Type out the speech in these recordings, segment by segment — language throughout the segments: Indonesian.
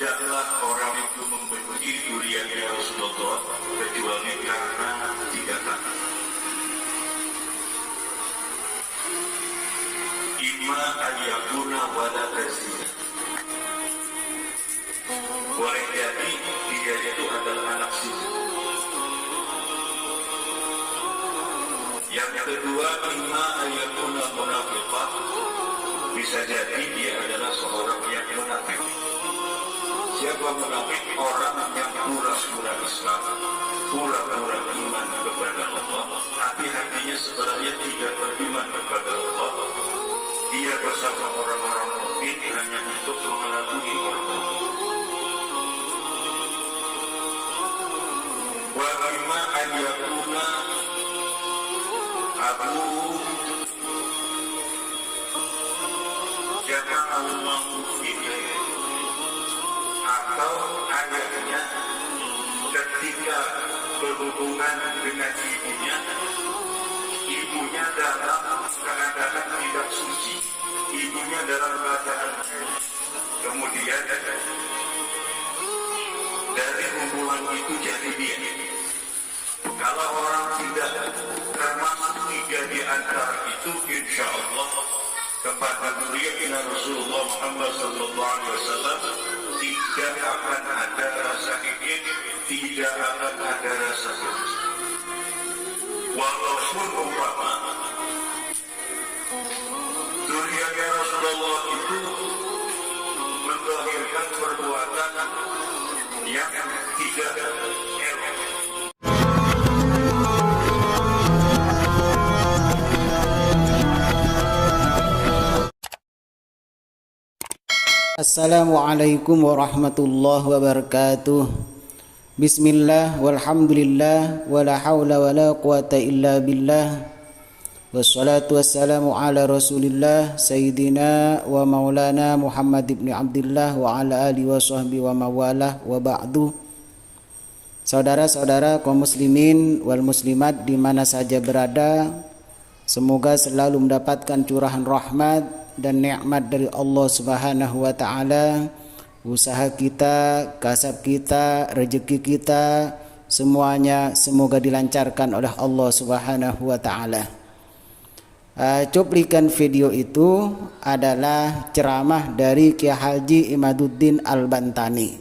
tidaklah orang itu membenci duriannya Rasulullah kecuali karena 3 kata. Imma ayyakuna walada zina. Boleh jadi dia itu adalah anak zina. Yang kedua, imma ayyakuna munafiqah. Bisa jadi dia adalah seorang yang munafik. Siapa munafik? Orang yang pura-pura Islam, pura-pura iman kepada Allah, tapi hatinya sebenarnya tidak beriman kepada Allah. Dia bersama orang-orang mukmin hanya untuk mengelabui orang mukmin. Wa imma an yakuna abu jama'al mukminin, atau ayahnya ketika berhubungan dengan ibunya dalam keadaan tidak suci, ibunya dalam keadaan kemudian dari hubungan itu jadi dia. Kalau orang tidak termasuk 3 di antara itu, insya Allah kepada duriannya Rasulullah Muhammad SAW tidak akan ada rasa ingin, tidak akan ada rasa benci. Walaupun umpama duriannya Rasulullah itu melahirkan perbuatan yang tidak elok. Assalamualaikum warahmatullahi wabarakatuh. Bismillah walhamdulillah wala hawla wala quwata illa billah. Wassalatu wassalamu ala rasulillah sayyidina wa maulana Muhammad ibn Abdullah wa ala alihi wa sahbihi wa mawalah wa ba'du. Saudara-saudara kaum muslimin wal muslimat di mana saja berada, semoga selalu mendapatkan curahan rahmat dan nikmat dari Allah Subhanahu wa taala. Usaha kita, kasab kita, rezeki kita, semuanya semoga dilancarkan oleh Allah Subhanahu wa taala. Cuplikan video itu adalah ceramah dari Kiai Haji Imaduddin Al-Bantani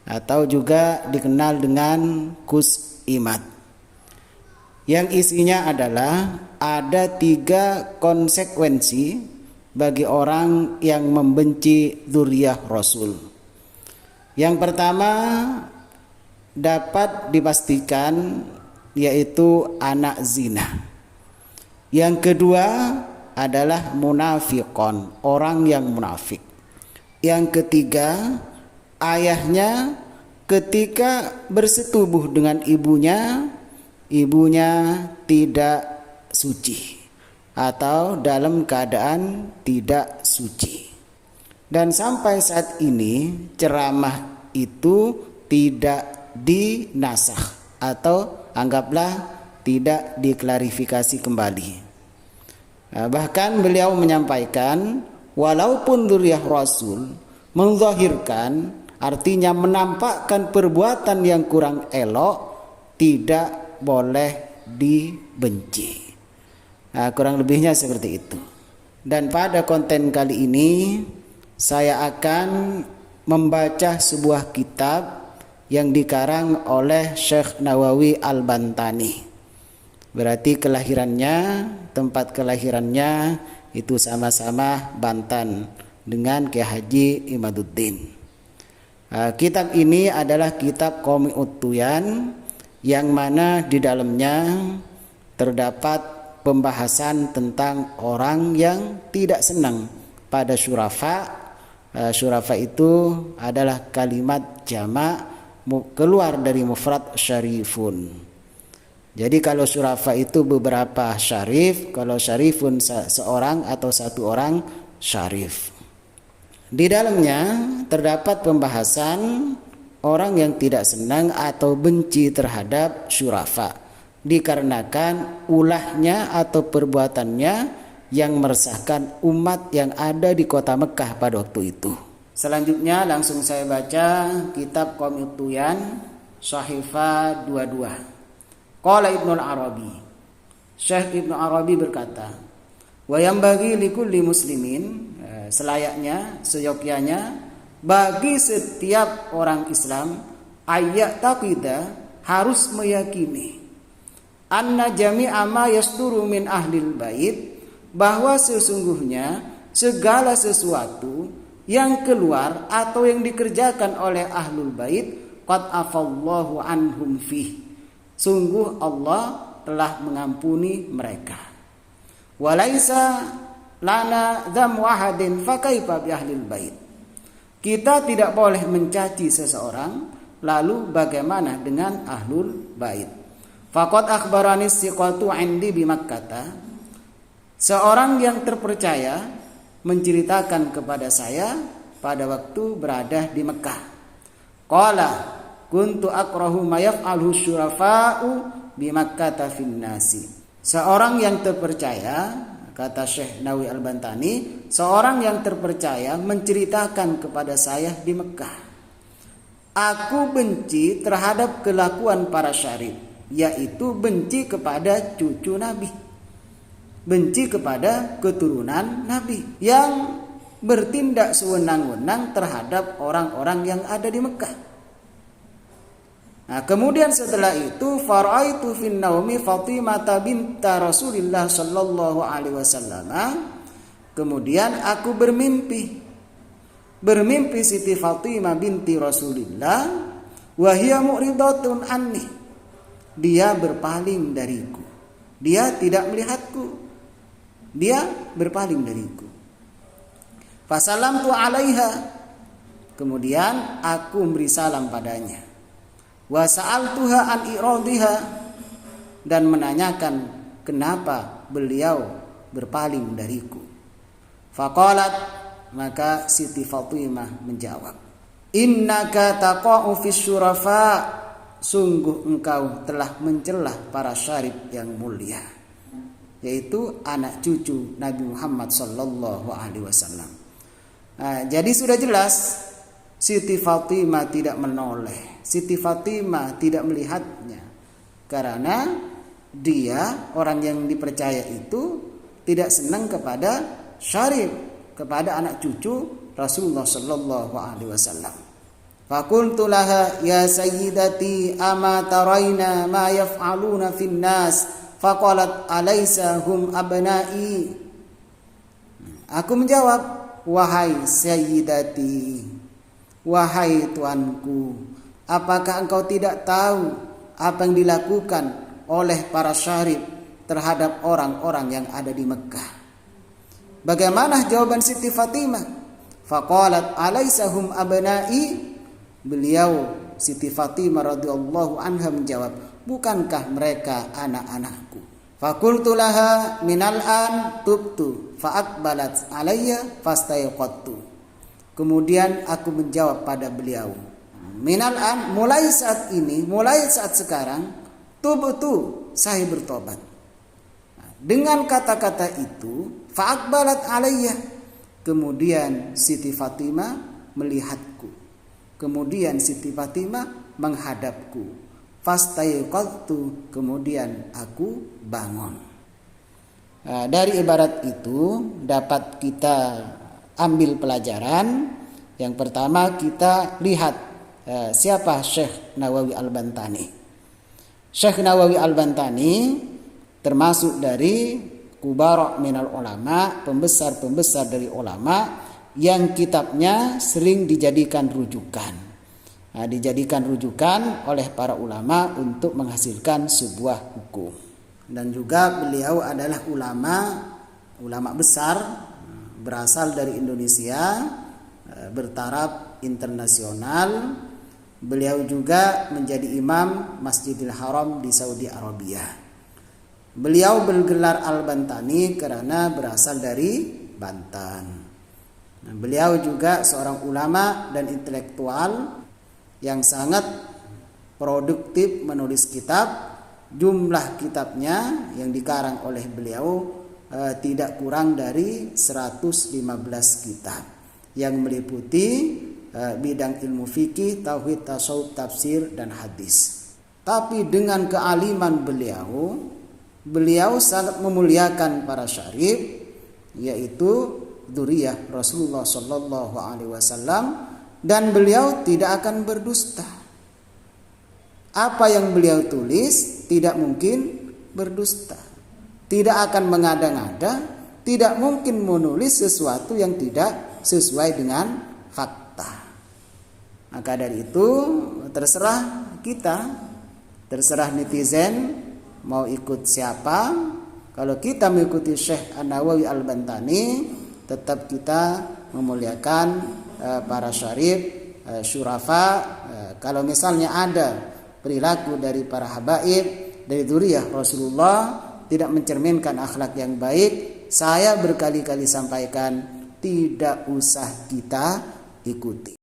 atau juga dikenal dengan Gus Imad. Yang isinya adalah ada 3 konsekuensi bagi orang yang membenci dzurriyyah Rasul. Yang pertama dapat dipastikan yaitu anak zina. Yang kedua adalah munafiqon, orang yang munafik. Yang ketiga, ayahnya ketika bersetubuh dengan ibunya tidak suci atau dalam keadaan tidak suci. Dan sampai saat ini ceramah itu tidak dinasakh atau anggaplah tidak diklarifikasi kembali. Bahkan beliau menyampaikan walaupun dzurriyyah Rasul menzahirkan, artinya menampakkan perbuatan yang kurang elok, tidak boleh dibenci. Kurang lebihnya seperti itu. Dan pada konten kali ini saya akan membaca sebuah kitab yang dikarang oleh Syekh Nawawi Al-Bantani. Berarti kelahirannya, tempat kelahirannya itu sama-sama Banten dengan Kiai Haji Imaduddin. Kitab ini adalah kitab Qomi'ut Tuyan yang mana di dalamnya terdapat pembahasan tentang orang yang tidak senang pada syurafa. Syurafa itu adalah kalimat jamak keluar dari mufrad syarifun. Jadi kalau syurafa itu beberapa syarif, kalau syarifun seorang atau satu orang syarif. Di dalamnya terdapat pembahasan orang yang tidak senang atau benci terhadap syurafa dikarenakan ulahnya atau perbuatannya yang meresahkan umat yang ada di kota Mekah pada waktu itu. Selanjutnya langsung saya baca kitab Qomil Tuyan Sahifa 22. Qala Ibnu Arabi. Syekh Ibnu Arabi berkata, wa yambaghi likulli muslimin, selayaknya seyogyanya bagi setiap orang Islam ayat taqida, harus meyakini anna jami'a ma yasduru min ahlil bait, bahwa sesungguhnya segala sesuatu yang keluar atau yang dikerjakan oleh ahlul bait qad afallahu anhum fih, sungguh Allah telah mengampuni mereka. Walaisa lana dzam wahadin fakaifa bi ahlil bait, kita tidak boleh mencaci seseorang, lalu bagaimana dengan ahlul bait. Faqad akhbarani siqatu indi bi Makkah, seorang yang terpercaya menceritakan kepada saya pada waktu berada di Mekah. Qala kuntu akrahu ma yaf'alu syurafa'u bi Makkah fin nasi. Seorang yang terpercaya, kata Syekh Nawawi Al-Bantani, seorang yang terpercaya menceritakan kepada saya di Mekah, aku benci terhadap kelakuan para syarif, yaitu benci kepada cucu Nabi, benci kepada keturunan Nabi yang bertindak sewenang-wenang terhadap orang-orang yang ada di Mekah. Nah, kemudian setelah itu faraitu fin naumi Fatimah binta Rasulillah sallallahu alaihi wasallam. Kemudian aku bermimpi Siti Fatimah binti Rasulillah wa hiya mu'ridatun anni. Dia berpaling dariku. Dia tidak melihatku. Dia berpaling dariku. Fasalamtu alaiha. Kemudian aku memberi salam padanya. Wa sa'altuha an iradiha, dan menanyakan kenapa beliau berpaling dariku. Faqalat, maka Siti Fatimah menjawab, innaka taqa'u fis syurafa, sungguh engkau telah mencelah para syarif yang mulia, yaitu anak cucu Nabi Muhammad sallallahu alaihi wasallam. Nah, jadi sudah jelas Siti Fatimah tidak menoleh, Siti Fatimah tidak melihatnya, karena dia orang yang dipercaya itu tidak senang kepada syarif, kepada anak cucu Rasulullah sallallahu alaihi wasallam. Faqultu laha ya sayyidati ama taraina ma yaf'aluna fin nas, faqalat alaysa hum abna'i. Aku menjawab, wahai sayyidati, wahai tuanku, apakah engkau tidak tahu apa yang dilakukan oleh para syarif terhadap orang-orang yang ada di Mekah? Bagaimana jawaban Siti Fatimah? Faqalat alaysa hum abna'i. Beliau Siti Fatimah radhiyallahu anha menjawab, bukankah mereka anak-anakku? Faqultu laha minal an tubtu fa aqbalat alayya fastayqattu. Kemudian aku menjawab pada beliau, minal an, mulai saat ini, mulai saat sekarang, tubtu, saya bertobat. Dengan kata-kata itu, fa aqbalat alayya, kemudian Siti Fatimah melihatku. Kemudian Siti Fatimah menghadapku. Fastayqadtu, kemudian aku bangun. Nah, dari ibarat itu dapat kita ambil pelajaran. Yang pertama kita lihat siapa Syekh Nawawi Al-Bantani. Syekh Nawawi Al-Bantani termasuk dari kubara minal ulama, pembesar-pembesar dari ulama yang kitabnya sering dijadikan rujukan. Nah, dijadikan rujukan oleh para ulama untuk menghasilkan sebuah hukum. Dan juga beliau adalah ulama besar, berasal dari Indonesia, bertaraf internasional. Beliau juga menjadi imam Masjidil Haram di Saudi Arabia. Beliau bergelar Al-Bantani karena berasal dari Banten. Nah, beliau juga seorang ulama dan intelektual yang sangat produktif menulis kitab. Jumlah kitabnya yang dikarang oleh beliau tidak kurang dari 115 kitab. yang meliputi bidang ilmu fikih, tauhid, tasawuf, tafsir dan hadis. Tapi dengan kealiman beliau sangat memuliakan para syarif, yaitu dzurriyyah Rasulullah sallallahu alaihi wasallam, dan beliau tidak akan berdusta. Apa yang beliau tulis tidak mungkin berdusta. Tidak akan mengada-ngada, tidak mungkin menulis sesuatu yang tidak sesuai dengan fakta. Maka dari itu terserah kita, terserah netizen mau ikut siapa. Kalau kita mengikuti Syekh An-Nawawi Al-Bantani, tetap kita memuliakan para syarif, syurafa. Kalau misalnya ada perilaku dari para habaib, dari dzurriyyah Rasulullah tidak mencerminkan akhlak yang baik, saya berkali-kali sampaikan tidak usah kita ikuti.